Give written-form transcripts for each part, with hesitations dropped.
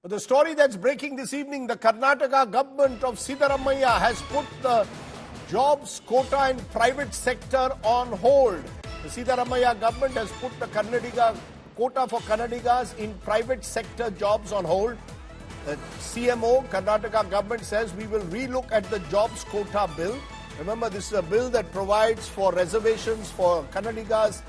The story that's breaking this evening, the Karnataka government of Siddaramaiah has put the jobs quota in private sector on hold. The Siddaramaiah government has put the Kannadiga quota for Kannadigas in private sector jobs on hold. The CMO, Karnataka government, says we will relook at the jobs quota bill. Remember, this is a bill that provides for reservations for Kannadigas,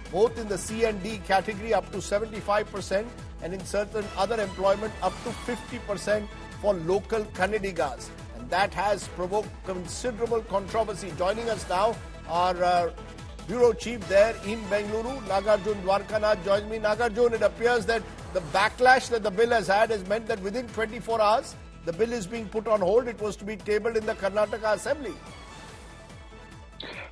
both in the C and D category up to 75%, and in certain other employment up to 50% for local Kannadigas. And that has provoked considerable controversy. Joining us now, our bureau chief there in Bengaluru, Nagarjun Dwarkanath, joins me. Nagarjun, it appears that the backlash that the bill has had has meant that within 24 hours, the bill is being put on hold. It was to be tabled in the Karnataka Assembly.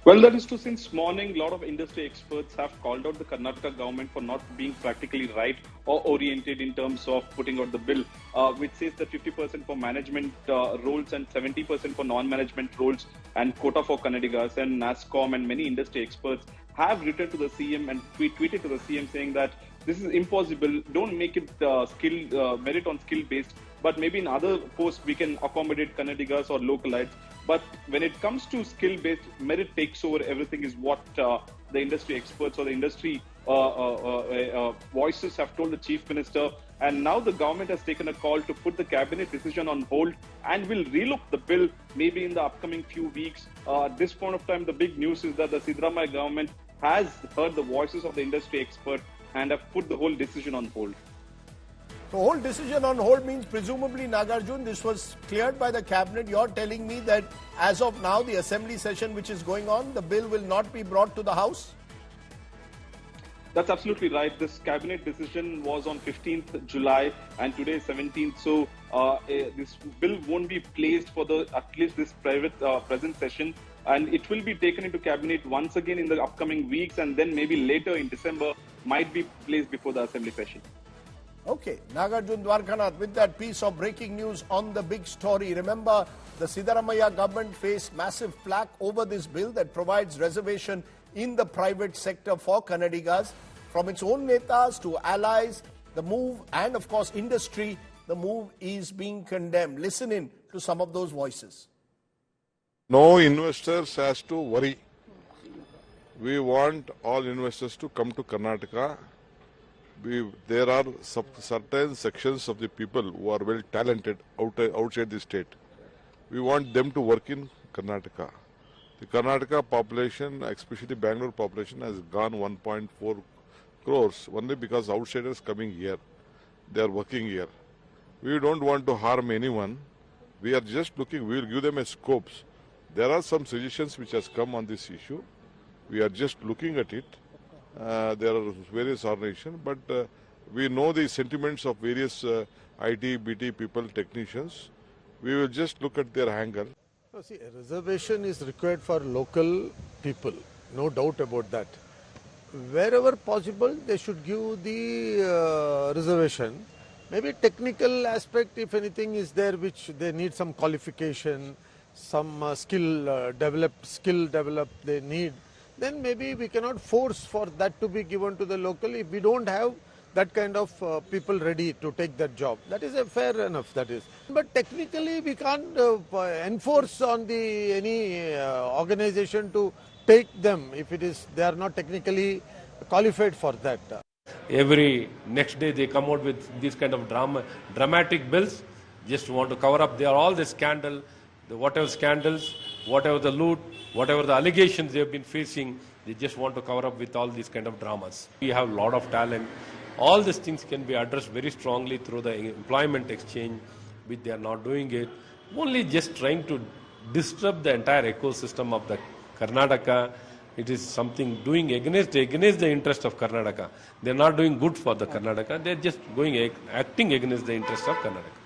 Well, that is true. Since morning, a lot of industry experts have called out the Karnataka government for not being practically right or oriented in terms of putting out the bill, which says that 50% for management roles and 70% for non-management roles and quota for Kannadigas. And NASSCOM and many industry experts have written to the CM and tweeted to the CM saying that this is impossible. Don't make it merit on skill based, but maybe in other posts we can accommodate Kannadigas or localites. But when it comes to skill-based, merit takes over everything is what the industry experts or the industry voices have told the Chief Minister. And now the government has taken a call to put the cabinet decision on hold and will relook the bill maybe in the upcoming few weeks. At this point of time, the big news is that the Siddaramaiah government has heard the voices of the industry expert and have put the whole decision on hold. So whole decision on hold means presumably, Nagarjun, this was cleared by the cabinet. You're telling me that as of now, the assembly session which is going on, the bill will not be brought to the House? That's absolutely right. This cabinet decision was on 15th July and today is 17th. So this bill won't be placed for at least this present session. And it will be taken into cabinet once again in the upcoming weeks, and then maybe later in December might be placed before the assembly session. Okay, Nagarjun Dwarkanath with that piece of breaking news on the big story. Remember, the Siddaramaiah government faced massive flack over this bill that provides reservation in the private sector for Kannadigas. From its own netas to allies, the move, and of course industry, the move is being condemned. Listen in to some of those voices. No investors has to worry. We want all investors to come to Karnataka. There are certain sections of the people who are well talented outside the state. We want them to work in Karnataka. The Karnataka population, especially the Bangalore population, has gone 1.4 crores only because outsiders coming here. They are working here. We don't want to harm anyone. We are just looking, we will give them a scopes. There are some suggestions which has come on this issue. We are just looking at it. There are various organizations, but we know the sentiments of various IT, BT people, technicians. We will just look at their angle. See, a reservation is required for local people, no doubt about that. Wherever possible, they should give the reservation. Maybe technical aspect, if anything is there, which they need some qualification, some skill develop they need, then maybe we cannot force for that to be given to the local if we don't have that kind of people ready to take that job. That is a fair enough, that is. But technically we can't enforce on any organization to take them if they are not technically qualified for that. Every next day they come out with these kind of dramatic bills, just want to cover up all the scandal, whatever scandals, whatever the loot, whatever the allegations they have been facing, they just want to cover up with all these kind of dramas. We have a lot of talent. All these things can be addressed very strongly through the employment exchange, which they are not doing it. Only just trying to disrupt the entire ecosystem of the Karnataka. It is something doing against the interest of Karnataka. They are not doing good for the Karnataka. They are just acting against the interest of Karnataka.